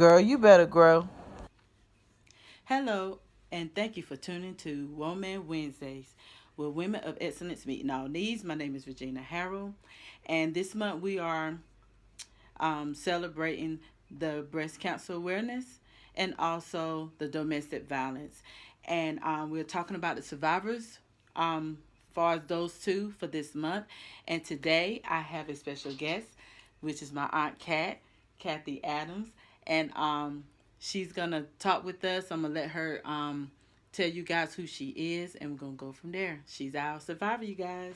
girl. You better grow. Hello, and thank you for tuning to Woman Wednesdays, where women of excellence meet in all needs. My name is Regina Harrell, and this month we are celebrating the breast cancer awareness and also the domestic violence. And we're talking about the survivors, far as those two for this month. And today I have a special guest, which is my aunt Kathy Adams, and she's gonna talk with us. I'm gonna let her tell you guys who she is, and we're gonna go from there. She's our survivor, you guys.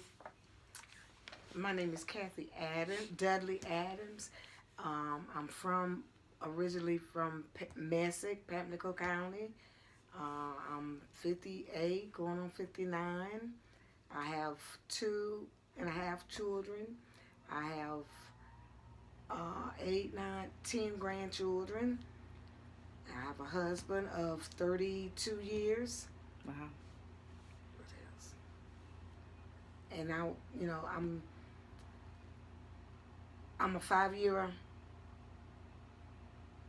My name is Kathy Adams, Dudley Adams. I'm from originally from Messick, Pamlico County. I'm 58, going on 59. I have 2.5 children. I have 8, 9, 10 grandchildren. I have a husband of 32 years. Wow. What else? And I'm a 5-year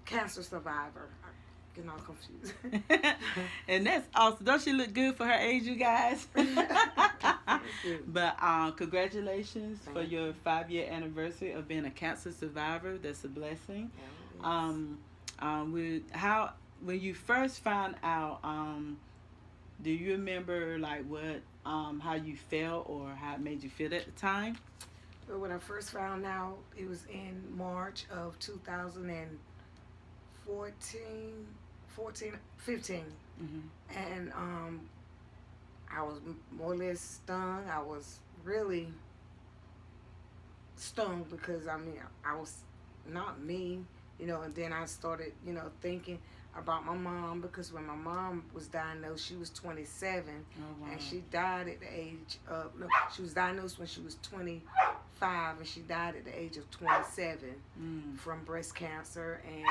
cancer survivor. I'm getting all confused. And that's awesome. Don't she look good for her age, you guys? Thank you. But congratulations for Thank your 5-year anniversary of being a cancer survivor. That's a blessing. you. How when you first found out, do you remember like what how you felt or how it made you feel at the time? But when I first found out, it was in March of 2014, 14, 15. Mm-hmm. And I was more or less stung. I was really stung because I was not me, and then I started, thinking about my mom because when my mom was diagnosed, she was 27 Oh wow. and she died at the age of, no, she was diagnosed when she was 25 and she died at the age of 27 Mm. from breast cancer. And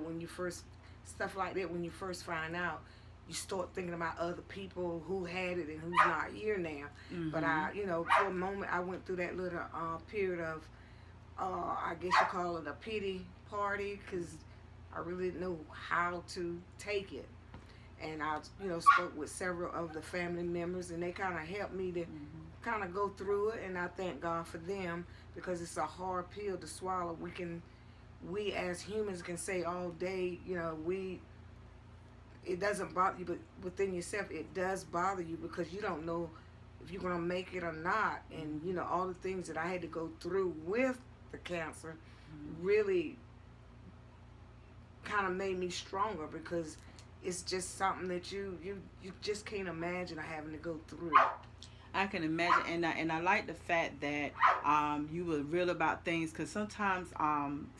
when you first, stuff like that, when you first find out, you start thinking about other people who had it and who's not here now. Mm-hmm. But for a moment, I went through that little period of, I guess you call it a pity party, because I really didn't know how to take it. And I, spoke with several of the family members, and they kind of helped me to Mm-hmm. kind of go through it. And I thank God for them because it's a hard pill to swallow. We as humans can say all day, it doesn't bother you, but within yourself, it does bother you because you don't know if you're gonna make it or not. And all the things that I had to go through with the cancer really kind of made me stronger because it's just something that you just can't imagine having to go through. I can imagine, and I like the fact that you were real about things, because sometimes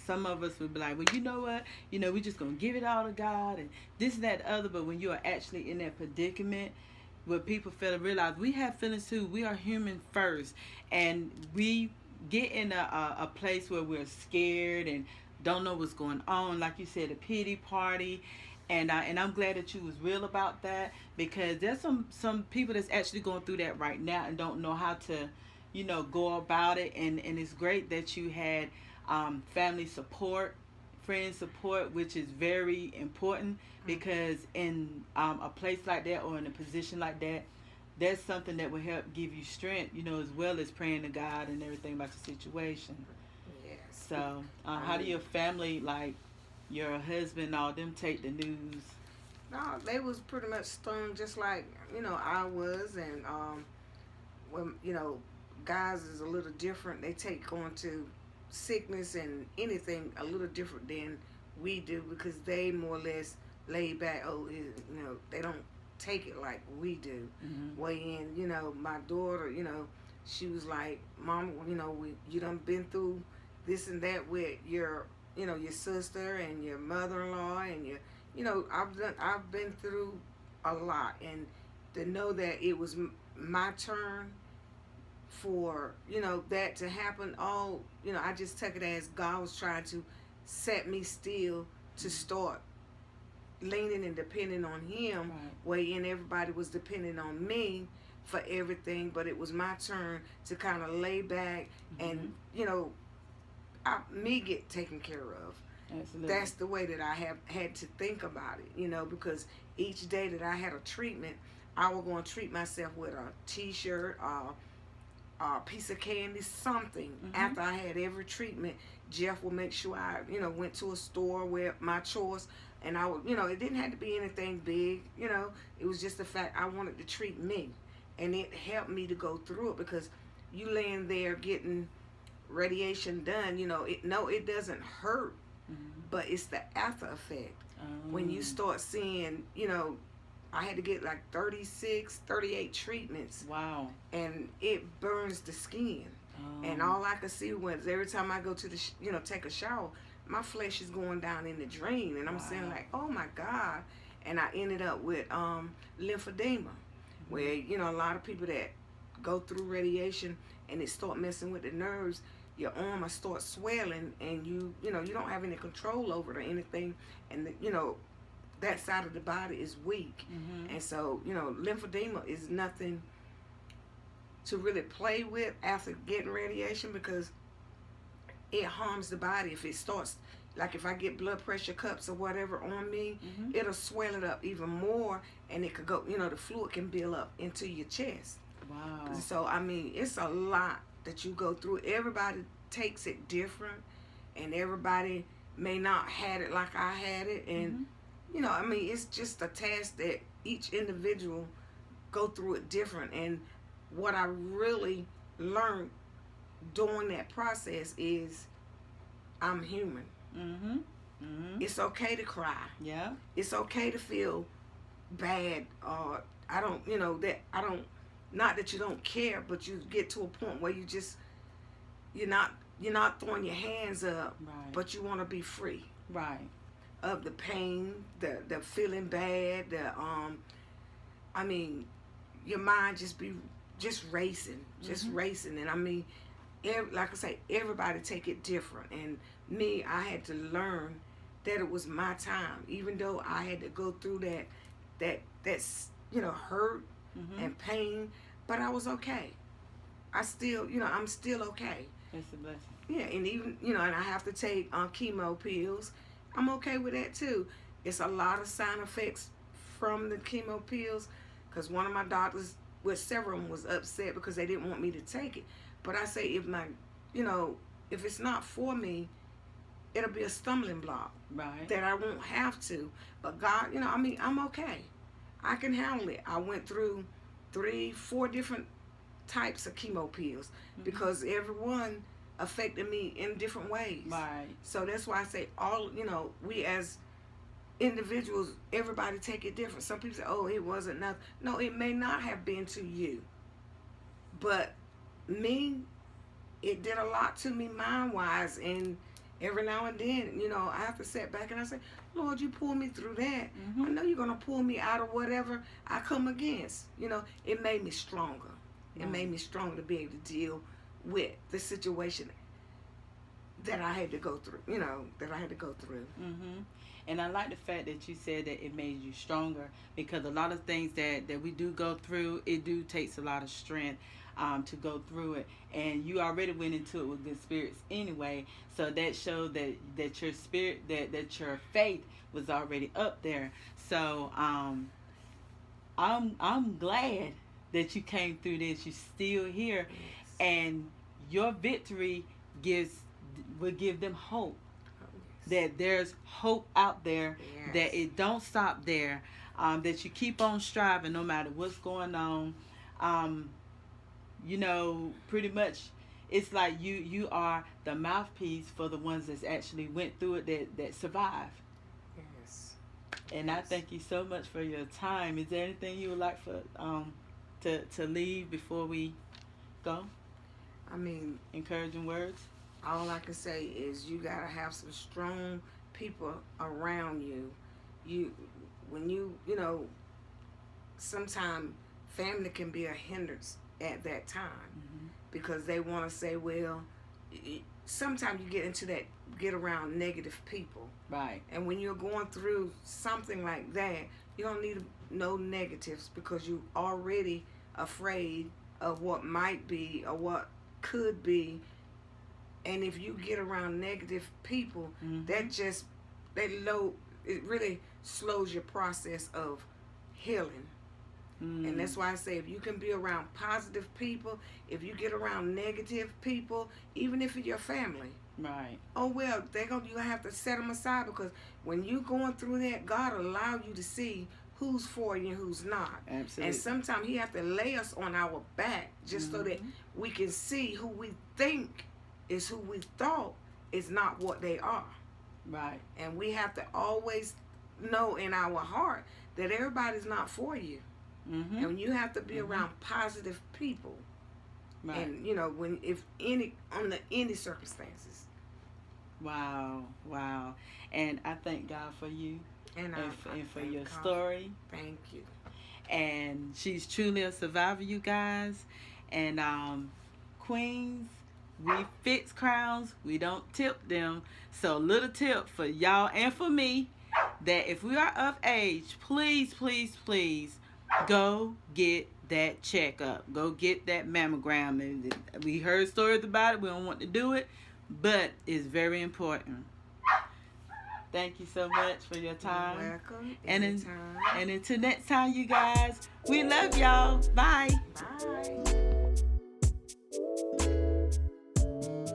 some of us would be like, well, you know what, we just gonna give it all to God and this and that and other. But when you are actually in that predicament, where people fail to realize we have feelings too. We are human first, and we get in a place where we're scared and don't know what's going on. Like you said, a pity party, and I'm glad that you was real about that, because there's some people that's actually going through that right now and don't know how to, go about it. And it's great that you had family support, friend support, which is very important, because in a place like that or in a position like that, that's something that will help give you strength, as well as praying to God and everything about the situation. Yes. So, I how do mean, your family, like your husband, all them, take the news? no, they was pretty much stung just like I was. And when guys is a little different. They take on to sickness and anything a little different than we do because they more or less lay back. Oh, they don't take it like we do. Mm-hmm. Weigh in, my daughter, she was like, Mom, you done been through this and that with your sister and your mother-in-law and I've been through a lot. And to know that it was my turn for that to happen, all I just took it as God was trying to set me still to start leaning and depending on him, Right. wherein everybody was depending on me for everything, but it was my turn to kind of lay back Mm-hmm. and me get taken care of. Absolutely. That's the way that I have had to think about it, because each day that I had a treatment, I was going to treat myself with a T-shirt, a piece of candy, something. After I had every treatment, Jeff would make sure I, went to a store where my choice, and I would, it didn't have to be anything big, it was just the fact I wanted to treat me, and it helped me to go through it, because you laying there getting radiation done, it doesn't hurt, but it's the after effect. When you start seeing, I had to get like 36, 38 treatments. Wow. And it burns the skin. And all I could see was every time I go to the, take a shower, my flesh is going down in the drain. And I'm saying like, oh my God. And I ended up with lymphedema, where, a lot of people that go through radiation and it start messing with the nerves, your arm will start swelling, and you don't have any control over it or anything. And, that side of the body is weak. And so, lymphedema is nothing to really play with after getting radiation, because it harms the body. If it starts, like if I get blood pressure cups or whatever on me, it'll swell it up even more, and it could go, the fluid can build up into your chest. Wow. So, I mean, it's a lot that you go through. Everybody takes it different, and everybody may not had it like I had it. And, it's just a task that each individual go through it different. And what I really learned during that process is I'm human. It's okay to cry. Yeah. It's okay to feel bad. Or I don't, not that you don't care, but you get to a point where you're not throwing your hands up, Right. but you want to be free. Right. Of the pain, the feeling bad, your mind just racing, racing. And like I say, everybody take it different. And me, I had to learn that it was my time, even though I had to go through that's hurt and pain, but I was okay. I still, I'm still okay. It's a blessing. Yeah, and even, and I have to take chemo pills. I'm okay with that too. It's a lot of side effects from the chemo pills, because one of my doctors, with several of them, was upset because they didn't want me to take it. But I say, if it's not for me, it'll be a stumbling block. Right. That I won't have to. But God, I'm okay. I can handle it. I went through 3-4 different types of chemo pills, because everyone affected me in different ways. Right. So that's why I say we as individuals, everybody take it different. Some people say, oh, it wasn't nothing. No, it may not have been to you. But me, it did a lot to me mind-wise. And every now and then, I have to sit back and I say, Lord, you pull me through that. I know you're going to pull me out of whatever I come against. It made me stronger. It made me stronger to be able to deal with the situation that I had to go through, And I like the fact that you said that it made you stronger, because a lot of things that we do go through, it takes a lot of strength to go through it. And you already went into it with good spirits anyway, so that showed that your spirit, that your faith was already up there. So I'm glad that you came through this. You're still here. Yes. And your victory will give them hope. That there's hope out there. Yes. That it don't stop there. That you keep on striving no matter what's going on. Pretty much it's like you are the mouthpiece for the ones that's actually went through it, that survived. Yes. And I thank you so much for your time. Is there anything you would like for to leave before we go? Encouraging words? All I can say is you got to have some strong people around you. Sometimes family can be a hindrance at that time, because they want to say, well, sometimes you get around negative people. Right. And when you're going through something like that, you don't need no negatives, because you're already afraid of what might be or what could be. And if you get around negative people, Mhm. it really slows your process of healing. And that's why I say, if you can be around positive people, if you get around negative people, even if it's your family, Right. oh well, you have to set them aside, because when you going through that, God allow you to see who's for you and who's not. Absolutely. And sometimes He have to lay us on our back just so that we can see who we think is who we thought is not what they are. Right. And we have to always know in our heart that everybody's not for you. And you have to be around positive people. Right. And under any circumstances. Wow. And I thank God for you And for your story. Thank you. And she's truly a survivor, you guys. And queens, we fix crowns, we don't tip them. So little tip for y'all and for me, that if we are of age, please go get that checkup. Go get that mammogram. And we heard stories about it. We don't want to do it, but it's very important. Thank you so much for your time. You're welcome. And Anytime. and until next time, you guys, we love y'all. Bye. Bye.